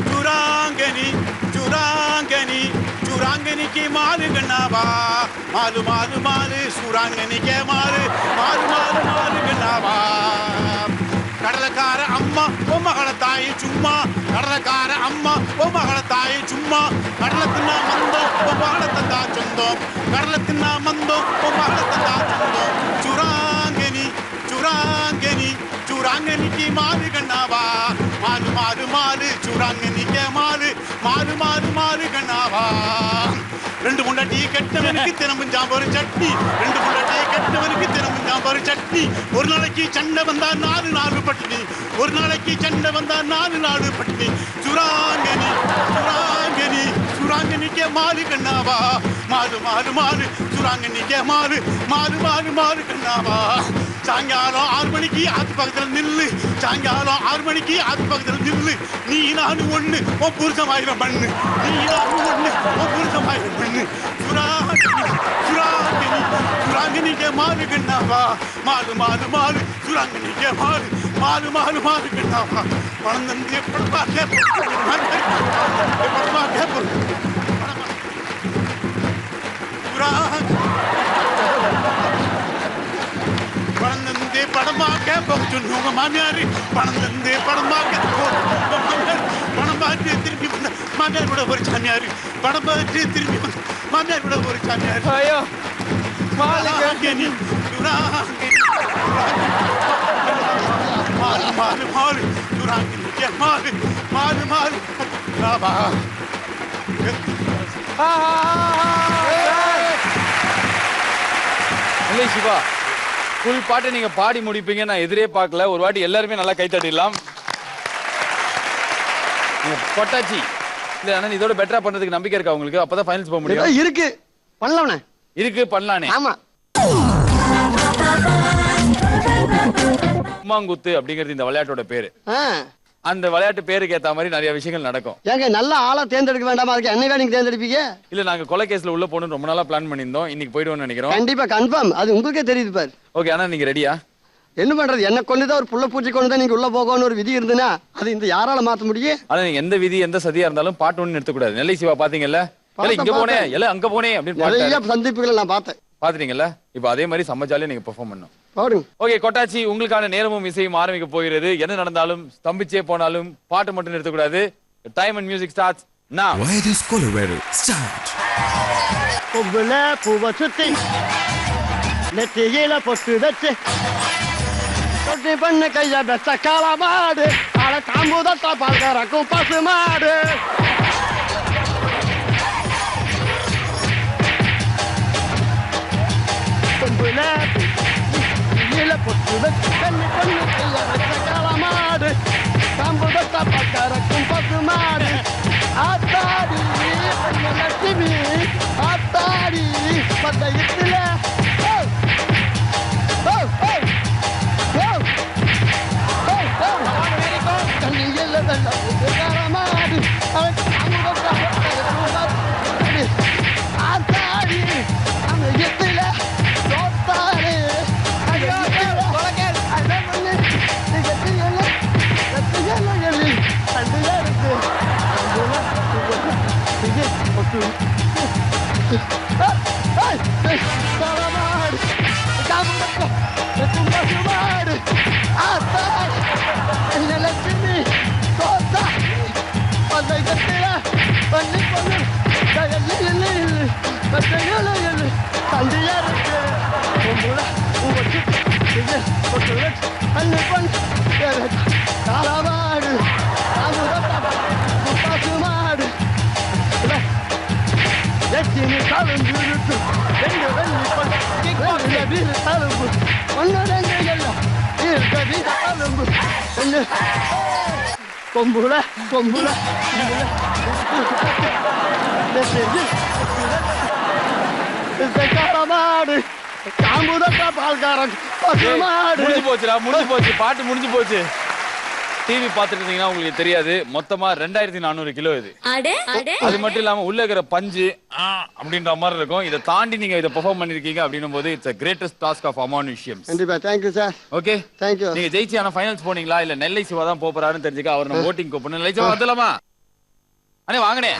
चुरांगनी चुरांगनी चुरांगनी की माल गन्नावा माल माल माल सुरांगनी के माल माल माल माल गन्नावा கடலக்கார அம்மா ஓ மகள தாய் சும்மா கடலக்கார அம்மா ஓ மகள தாய் சும்மா கடலத்தின்னா மந்தம் ஓ மகள தந்தா சொந்தம் கடலத்தின்னா மந்தம் ஓ மகள தந்தா சொந்தம் சுராங்கனி சுராங்கனி சுராங்கனிக்கு மாறு கண்ணாவா மாறு மாறு மாறு சுராங்கனிக்க மாறு மாறு மாறு மாறு கண்ணாவா ரெண்டு முண்டாட்டி கெட்டவனுக்கு தினமும் சாம்பார் சட்னி ரெண்டு முண்டாட்டி கெட்டவனுக்கு தினமும் சாம்பார் சட்னி ஒரு நாளைக்கு சண்டை வந்தா நாலு நாலு பட்டினி ஒரு நாளைக்கு சண்டை வந்தா நாலு நாலு பட்டினி சுராங்கனி சுராங்கனி சுராங்கனிக்க மாறு கண்ணாவா மாறு மாறு மாறு சுராங்கனிக்க மாறு மாறு மாறு மாறு கண்ணாவா சாயங்காலம் 6 மணிக்கு ஆத்து பக்கத்துல நில்லு சாயங்காலம் 6 மணிக்கு ஆத்து பக்கத்துல நில்லு நீ நானும் ஒண்ணு உன் புருஷமாயிரம் பண்ணு நீ நானும் ஒண்ணு உன் புருஷமாயிரம் பண்ணு சுராங்கனி சுராங்கனி சுராங்கனிக்க மாறு கண்ணாவா மாறு மாறு மாறு சுராங்கனிக்க மாறு மாறு மாறு மாறு கண்ணாவா பணம் தந்து படமா கேப்ப பணம் தந்து படமா கேப்ப சொன்ன மாமியாரு பணம் தந்து படமா கேப்ப பணம் பார்த்து திரும்பி வந்த மாமியார் கூட ஒரு சாமியாரு பணம் பார்த்து திரும்பி வந்த மாமியார் கூட ஒரு சாமியாரு
ஐயோ
மாலிகனி சுராங்கனி மாறு மாறு மாறு சுராங்கனி மாறு மாறு மாறு ராபா
நெல்லை சிவா, ஃபுல் பாட்டை நீங்க பாடி முடிப்பீங்க நான் எதிரே பார்க்கல. ஒரு வாட்டி எல்லாருமே நல்லா கை தட்டிடலாம். கொட்டாச்சி இல்ல அண்ணா, இதோட பெட்டரா பண்றதுக்கு நம்பிக்கை இருக்கா உங்களுக்கு? அப்பதான் ஃபைனல்ஸ் போக முடியும்.
இருக்கு பண்ணலாம்ண்ணே.
இருக்கு பண்ணலானே.
ஆமா.
கும்மாங்குத்து அப்படிங்கிறது இந்த விளையாட்டோட பேரு. அந்த விளையாட்டு பேருக்கு ஏத்த மாதிரி நிறைய விஷயங்கள் நடக்கும்.
ஏங்க நல்ல ஆளா தேர்ந்தெடுக்க வேண்டாமா? அதுக்கு என்னைக்கா நீங்க தேர்ந்தெடுப்பீங்க?
இல்ல நாங்க கொலை கேஸ்ல உள்ள போகணும்னு ரொம்ப நாளா பிளான் பண்ணியிருந்தோம். இன்னைக்கு போயிடுவோம்னு நினைக்கிறோம்.
கண்டிப்பா கன்ஃபார்ம். அது உங்களுக்கே தெரியுது பாரு.
ஓகே அண்ணா, நீங்க ரெடியா?
என்ன பண்றது, என்ன கொண்டுதான் ஒரு புள்ள பூச்சி கொண்டுதான் நீங்க உள்ள போகணும்னு ஒரு விதி இருந்துன்னா அது இந்த யாரால மாத்த முடியும்?
ஆனா நீங்க எந்த விதி எந்த சதியா இருந்தாலும் பாட்டு ஒண்ணு நிறுத்தக்கூடாது. நெல்லை சிவா பாத்தீங்கல்ல, இங்க போனேன் எல்லாம் அங்க போனேன் அப்படின்னு
நிறைய சந்திப்புகளை நான் பார்த்தேன்.
பாத்துட்டீங்கல்ல? இப்ப அதே மாதிரி சமைச்சாலே நீங்க பெர்ஃபார்ம் பண்ணணும்.
பாடுங்க.
ஓகே கொட்டாச்சி, உங்களுக்கான நேரமும் இசையும் ஆரம்பிக்க போகிறது. என்ன நடந்தாலும் ஸ்தம்பிச்சே போனாலும் பாட்டு மட்டும் நிறுத்தக்கூடாது. Time and music starts now.
Wireless Colorado start.
பொம்புல பூவ சுத்தி நெத்தியில பொட்டு வச்சு தொட்டி பண்ண கைய பெத்த காலமாடு அட காம்புதட்டா பால்கறக்கும் பசு மாடு பொம்புல நெத்தியில பொட்டு வச்சு கண்ணு பண்ண கைய பெத்த காலமாடு காம்புதட்டா பால்கறக்கும் பசு மாடு ஆத்தாடி லட்சுமி ஆத்தாடி பந்தயத்துல கண்ணியல்ல வெள்ளமாடு ஆத்தாடி சமயத்துல தோத்தாரு கொம்புல கொம்புல மாடு காம்புதா பால்காரன்
முடிஞ்சு போச்சுடா, முடிஞ்சு போச்சு, பாட்டு முடிஞ்சு போச்சு. டிவி பாத்துட்டு இருந்தீங்கன்னா உங்களுக்கு தெரியாது, மொத்தமா 2400 கிலோ இது. அது மட்டும் இல்லாம உள்ள இருக்கிற பஞ்சு அப்படின்ற மாதிரி இருக்கும். இதை தாண்டி நீங்க இதை பெர்ஃபார்ம் பண்ணிருக்கீங்க அப்படின்னும் போது it's a greatest task of அமானுஷ்யம்.
கண்டிப்பா. Thank you sir.
Okay,
thank you.
நீங்க ஜெயிச்சு ஆனா ஃபைனல்ஸ் போனீங்களா இல்ல நெல்லை சிவா தான் போறாருன்னு தெரிஞ்சுக்க அவர் நம்ம ஓட்டிங் கூப்பிடணும். நெல்லை சிவா வந்துடலாமா? அண்ணே வாங்கனே.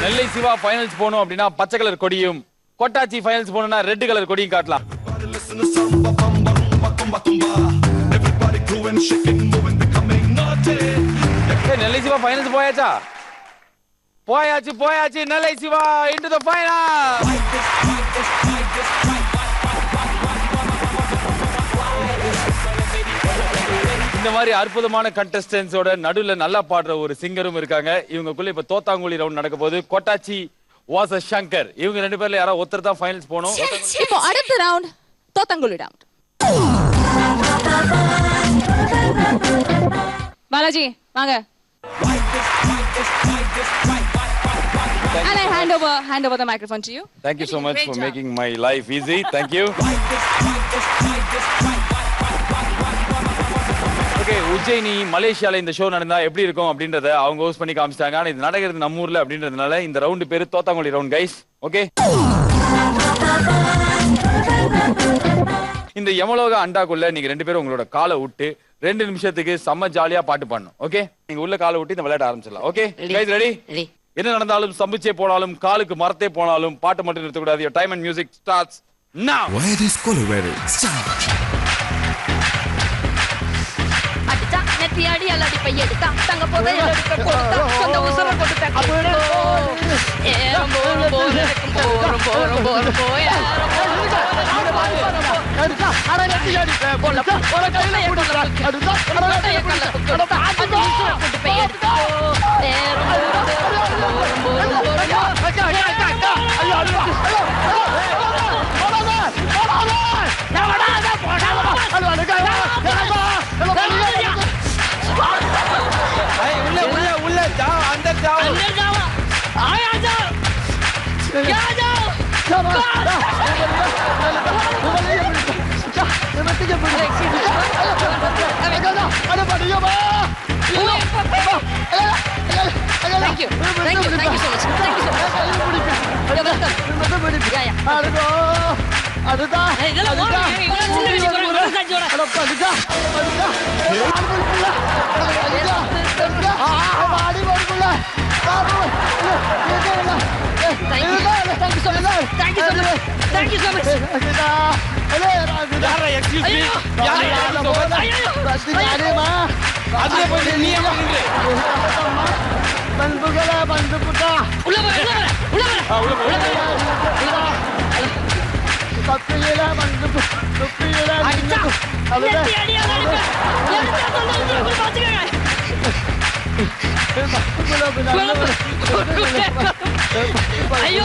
நெல்லை சிவா ஃபைனல்ஸ் போகணும் அப்படின்னா பச்சை கலர் கொடியும், கொட்டாச்சி ஃபைனல்ஸ் போகணும்னா ரெட் கலர் கொடியும் காட்டலாம். நெல்லை சிவா ஃபைனல்ஸ் போயாச்சா? போயாச்சு போயாச்சு. நெல்லை சிவா into the final. இந்த மாதிரி அற்புதமான கண்டஸ்டன்ஸோட நடுவுல நல்லா பாடுற ஒரு சிங்கரும் இருக்காங்க. இவங்களுக்குள்ள இப்ப தோத்தாங்குழி ரவுண்ட் நடக்க போது. கொட்டாச்சி வாஸ் சங்கர். இவங்க ரெண்டு பேர்ல யாரோ ஒருத்தர் தான் ஃபைனல்ஸ் போணும்.
இப்போ அடுத்த ரவுண்ட் தோத்தாங்குழி ரவுண்ட். பாலாஜி வாங்க. And I hand over the microphone to you.
Thank you so much for making my life easy. Thank you. Okay, Ujjayini மலேசியால இந்த ஷோ நடந்தா எப்படி இருக்கும் அப்படின்றத அவங்க ஹோஸ்ட் பண்ணி காமிச்சிட்டாங்க. ஆனா இது நடக்கிறது நம்ம ஊர்ல அப்படின்றதுனால இந்த ரவுண்ட் பேரு தோத்தாங்குழி ரவுண்ட் கைஸ். ஓகே, இந்த யமலோக அண்டாக்குள்ள நீங்க ரெண்டு பேரும் உங்களோட காலை விட்டு 2 நிமிஷத்துக்கு செம்ம ஜாலியா பாட்டு பாடணும். ஓகே, நீங்க உள்ள காலை விட்டு இந்த விளையாட ஆரம்பிச்சிடலாம். Okay guys, ready? என்ன நடந்தாலும் சம்பிச்சே போனாலும் காலுக்கு மரத்தே போனாலும் பாட்டு மட்டும் நிறுத்தக்கூடாது. Your time and music starts now.
Why this Colorado? Start.
நெத்தியாடி அல்லாடி பையெடுத்தா தங்க போதை எடுக்க கொடுத்தா சொந்த உசர கொடுத்தா ஏறம் போரும் போரும் போரும் போரும் போயா
அடுத்தா அட நெத்தியாடி போல ஒரு கையில கொடுக்கறா அடுத்தா அட கல்ல கொடுத்தா அந்த உசர கொண்டு பையெடுத்தா ஏறம் போரும் போரும் போரும் ஐயோ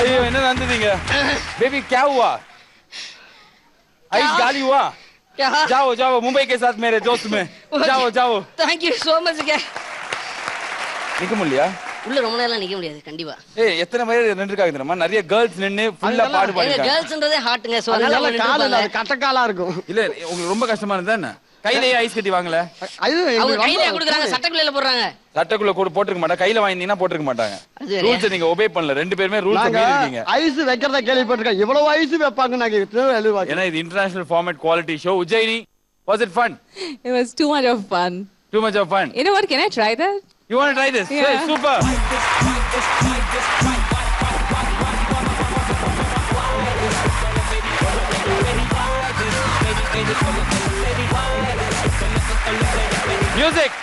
ஐயோ என்ன நடந்துதீங்க बेबी क्या हुआ आइस गाली हुआ
क्या
जाओ जाओ मुंबई के साथ मेरे दोस्त में जाओ जाओ
थैंक यू so much
நிக்க முடியலையா
உள்ள ரொம்ப நேரம் நிக்க முடியாது கண்டிப்பா
ஏய் எத்தனை பேர் நின்னுருக்காங்க தெரியுமா நிறைய गर्ल्स நின்னு ஃபுல்லா பாடு பாடிட்டாங்க
गर्ल्sன்றதே ஹாட்ங்க சோ
அதனால கால் இல்ல கட்டக்காலா இருக்கும்
இல்ல உங்களுக்கு ரொம்ப கஷ்டமா இருந்தா என்ன கையிலேயே ஐஸ் கட்டி வாங்கல
அவங்க கையில கொடுக்கறாங்க சட்டக்குள்ள போடுறாங்க
சட்டக்குள்ள கூட போட்டுக்க மாட்டாங்க கையில வாங்கினீங்கன்னா போட்டுக்க மாட்டாங்க ரூல்ஸ் நீங்க ஒபே பண்ணல ரெண்டு பேருமே ரூல்ஸ் மீறிட்டீங்க
ஐஸ் வைக்கிறத கேள்விப்பட்டிருக்கேன் இவ்வளவு ஐஸ் வைப்பாங்க நான் எழுதுவாங்க
ஏன்னா இது international format quality show Ujjayini was it fun
It was too much of fun.
Too much of fun.
You know what, can I try that?
You want to try this?
Yeah.
Hey, super. Music.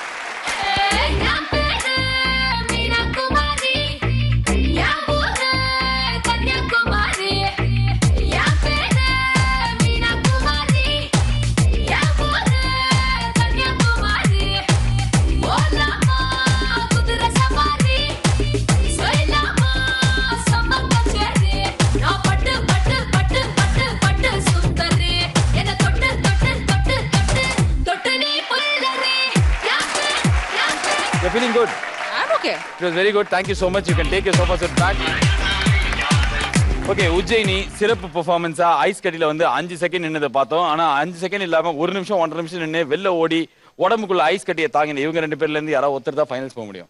You're feeling good?
I'm okay.
It was very good. Thank you so much. You can take your sofa set back. Okay, Ujjayini சிறப்பு பெர்ஃபார்மன்ஸா ice கட்டில வந்து 5 second நின்னதை பார்த்தோம். ஆனா 5 second இல்லாம 1 நிமிஷம் 1.5 நிமிஷம் நின்னு வெளில ஓடி உடம்புக்குள்ள ஐஸ் கட்டியை தாங்கின இவங்க 2 பேர்ல இருந்து யாராவது ஒருத்தர் தான் ஃபைனல்ஸ் போக முடியும்.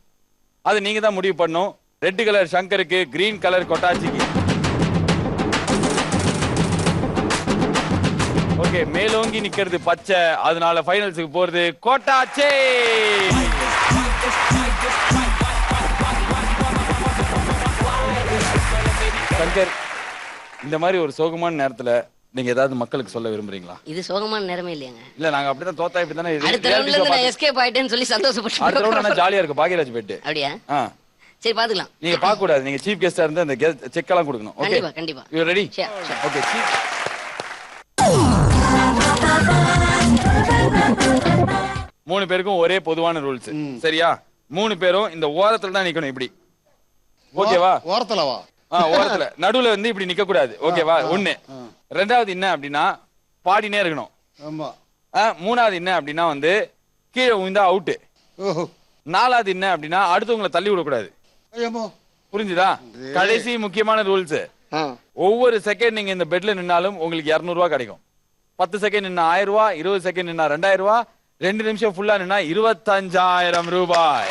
அது நீங்க தான் முடிவு பண்ணணும். ரெட் கலர் சங்கருக்கு, கிரீன் கலர் கொட்டாச்சிக்கு. ஓகே, மேலோங்கி நிக்கிறது பச்சை, அதனால ஃபைனல்ஸ்க்கு போறது கொட்டாச்சே. சங்கர், இந்த மாதிரி ஒரு சோகமான நேரத்துல நீங்க ஏதாவது மக்களுக்கு சொல்ல விரும்புறீங்களா?
இது சோகமான நேரமே இல்லையாங்க.
இல்ல, நாங்க அப்படிதான் தோத்தா இப்படி தானே.
அடுத்த ரவுண்ட்ல இருந்து நான் எஸ்கேப் ஆயிட்டேன்னு சொல்லி சந்தோஷப்பட்டு.
அடுத்த ரவுண்ட் நான் ஜாலியா இருக்கு பாக்கியராஜ் பெட்.
அப்படியே? சரி, பாத்துக்கலாம்.
நீங்க பார்க்க கூடாது, நீங்க சீஃப் கெஸ்டா இருந்து அந்த செக் எல்லாம் கொடுக்கணும். ஓகே,
கண்டிப்பா கண்டிப்பா.
You ready? Okay, chief. மூணு பேருக்கும் ஒரே பொதுவான ரூல்ஸ், சரியா? 3 பேரும் இந்த ஓரத்துல தான் நிக்கணும். இப்படி ஓகேவா?
ஓரத்துலவா?
ஓரத்துல, நடுவுல வந்து இப்படி நிக்க கூடாது. ஓகேவா? 1. ரெண்டாவது என்ன அப்படின்னா பாடினே இருக்கணும்.
ஆமா.
மூணாவது என்ன அப்படின்னா வந்து கீழே விழுந்தா அவுட். நாலாவது என்ன அப்படின்னா அடுத்தவங்களை தள்ளி விடக்கூடாது. புரிஞ்சுதா? கடைசி முக்கியமான ரூல்ஸ், ஒவ்வொரு செகண்ட் நீங்க இந்த பெட்ல நின்னாலும் உங்களுக்கு 200 ரூபாய் கிடைக்கும். 10 செகண்ட் நின்னா 1000 ரூபாய், 20 செகண்ட் நின்னா 2000 ரூபாய், 2 நிமிஷம் ஃபுல்லா நின்னா 25,000 ரூபாய்.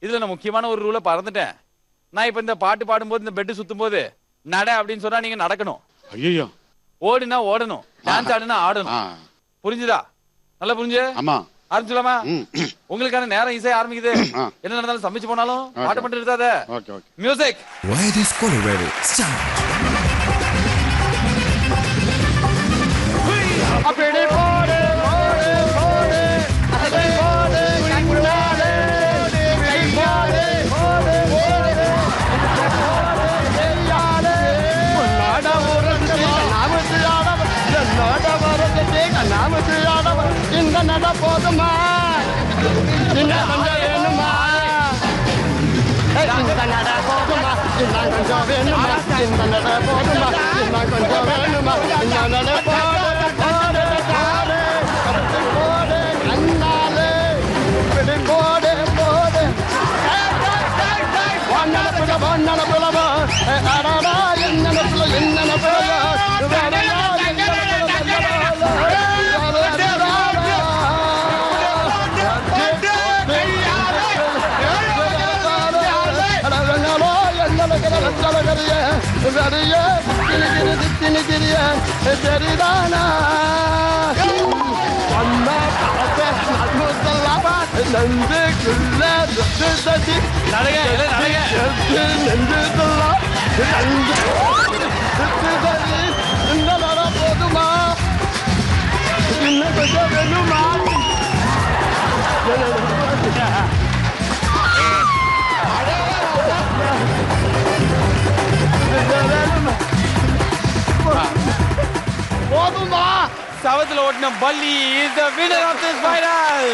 இதுல நான் முக்கியமான ஒரு ரூலை பறந்துட்டேன். நான் இப்ப இந்த பாட்டு பாடும்போது இந்த பெட் சுத்தும் போது நட அப்படின்னு சொன்னா நீங்க நடக்கணும்.
ஐயோ.
ஓடுனா ஓடணும், டான்ஸ் ஆடுனா ஆடணும். புரிஞ்சுதா? நல்லா புரிஞ்சு?
ஆமா.
ஆரம்பிச்சலாமா? உங்களுக்கான நேரம் ஈஸியா ஆரம்பிக்குது. என்ன நடந்தாலும் சமைச்சு போனாலும் பாட்டு மட்டும் இருக்காத.
Okay okay.
Music.
Why this Colorado? Start.
அப்படி போடு போடு போடு அதை போடு கண்ணாலே கை போடு போடு போடு செய்யாலே நாட ஊரந்து நாமத்து ஆடவர் நாட வரது நாமத்து ஆடவர் இந்த நட போதுமா இந்த கொஞ்சம் வேணுமா இந்த நட போதுமா இந்த கொஞ்சம் வேணுமா இந்த நட போதுமா இந்த கொஞ்சம் வேணுமா இந்த நட போடு போதுமா இன்னும் கொஞ்சம் வேணுமா போதுமா
சவத்துல ஓட்டின பல்லி is the winner of this final.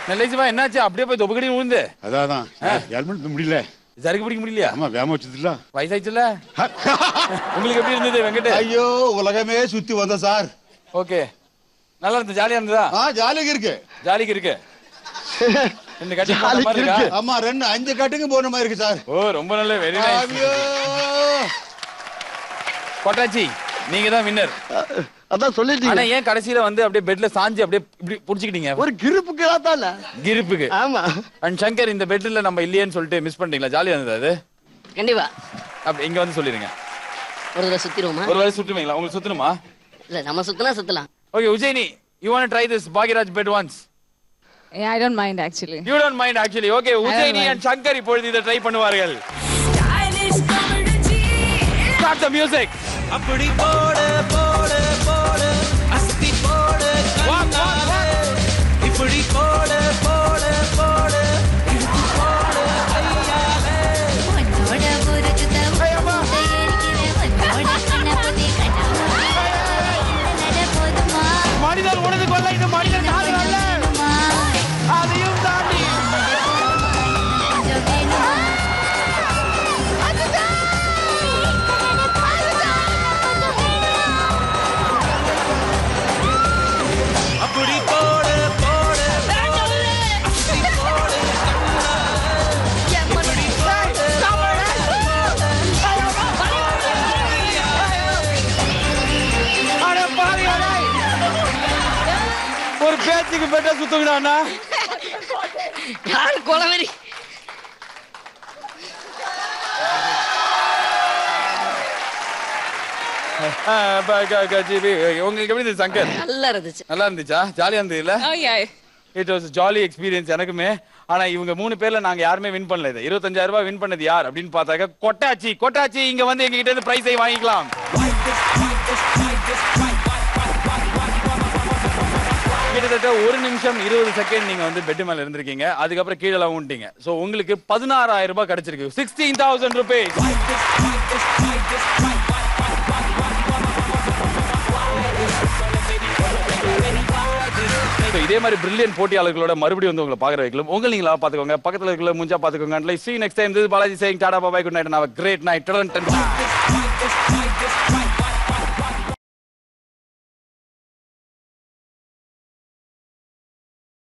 நல்லேஜிவா என்னாச்சு? அப்படியே போய் தொபகடி விழுந்து.
அதான் ஹெல்மெட் முடியல.
ஜருக்கு பிடிக்க முடியலையா?
ஆமா, வேமா வச்சதுல.
வயசாயிச்சுல. உங்களுக்கு எப்படி இருந்தது வெங்கட்?
ஐயோ, உலகமே சுத்தி வந்த சார்.
ஓகே, நல்லா இருந்தது, ஜாலியா இருந்ததா?
ஜாலியா இருக்கு.
ஜாலிக்கு இருக்கு. இந்த கட்டி போன மாதிரி இருக்கா?
ஆமா, 5 கட்டுங்க போன மாதிரி இருக்கு சார்.
ஓ, ரொம்ப நல்ல, வெரி நைஸ். கொட்டாச்சி, நீங்க தான் வின்னர்.
அதான் சொல்லிட்டீங்க.
ஆனா ஏன் கடைசில வந்து அப்படியே பெட்ல சாஞ்சி அப்படியே இப்படி புடிச்சிட்டீங்க?
ஒரு கிரிப்புக்கு தான.
கிரிப்புக்கு.
ஆமா.
அண்ட் சங்கர், இந்த பெட்ல நம்ம இல்லையேன்னு சொல்லிட்டு மிஸ் பண்ணிட்டீங்களா? ஜாலியா இருந்தது அது?
கண்டிப்பா.
அப்ப இங்க வந்து சொல்லிருங்க.
ஒரு தடவை சுத்திடுவோமா?
ஒரு வேளை சுத்துவீங்களா? உங்களுக்கு சுத்தணுமா?
இல்ல, நம்ம சுத்தினா சுத்தலாம்.
Okay, Ujjayini, you want to try this Bhagiraj bed once?
Yeah, I don't mind actually.
You don't mind actually. Okay, Ujjayini and Shankar இப்பொழுது இதை ட்ரை பண்ணுவார்கள். Start the music.
அப்படி போடு போடு போடு அஸ்தி போடு கண்ணாலே இப்படி போடு போடு போடு இழுத்து போடு கையாலே
உன்னோட ஊருக்கு தவிர ஏறிக்கிறேன் உன்னோட கண்ணபதி கண்ணாலே போதுமா
மனிதன் உனது கொள்ள இது மனிதன் நாடு அல்ல அதையும் தாண்டி அப்படி போடு போடு அஸ்தி போடு
ஒரு பேச்சுக்கு பெட்டா சுத்துங்கடா
யாரு கொலவெறி
உங்களுக்கு எப்படி இருந்துச்சு சங்கர்?
நல்லா இருந்துச்சு.
நல்லா இருந்துச்சா? ஜாலியா இருந்தது இல்ல?
Oh yeah.
It was a jolly experience எனக்குமே. ஆனா இவங்க 3 பேர்ல நாங்க யாருமே வின் பண்ணல. இது 25000 ரூபாய் வின் பண்ணது யார் அப்படின்னு பார்த்தாக்க கொட்டாச்சி இங்க வந்து எங்க கிட்ட இருந்து பிரைஸை வாங்கிக்கலாம். கிட்டத்தட்ட 1 நிமிஷம் 20 செகண்ட் நீங்க வந்து பெட் மேல இருந்திருக்கீங்க. அதுக்கப்புறம் கீழே ஊண்டிங்க. சோ உங்களுக்கு 16000 ரூபாய் கிடைச்சிருக்கு. 16000 rupees. இதே மாதிரி பிரில்லியன்ட் போட்டியாளர்களோட மறுபடியும் வந்து உங்களை பார்க்குற வைக்கலாம். உங்களை நீங்களா பார்த்துக்கோங்க, பக்கத்தில் இருக்கிற முஞ்சா பார்த்துக்கோங்க. See you next time. This is Balaji saying Tata, bye bye, good night and have a great night.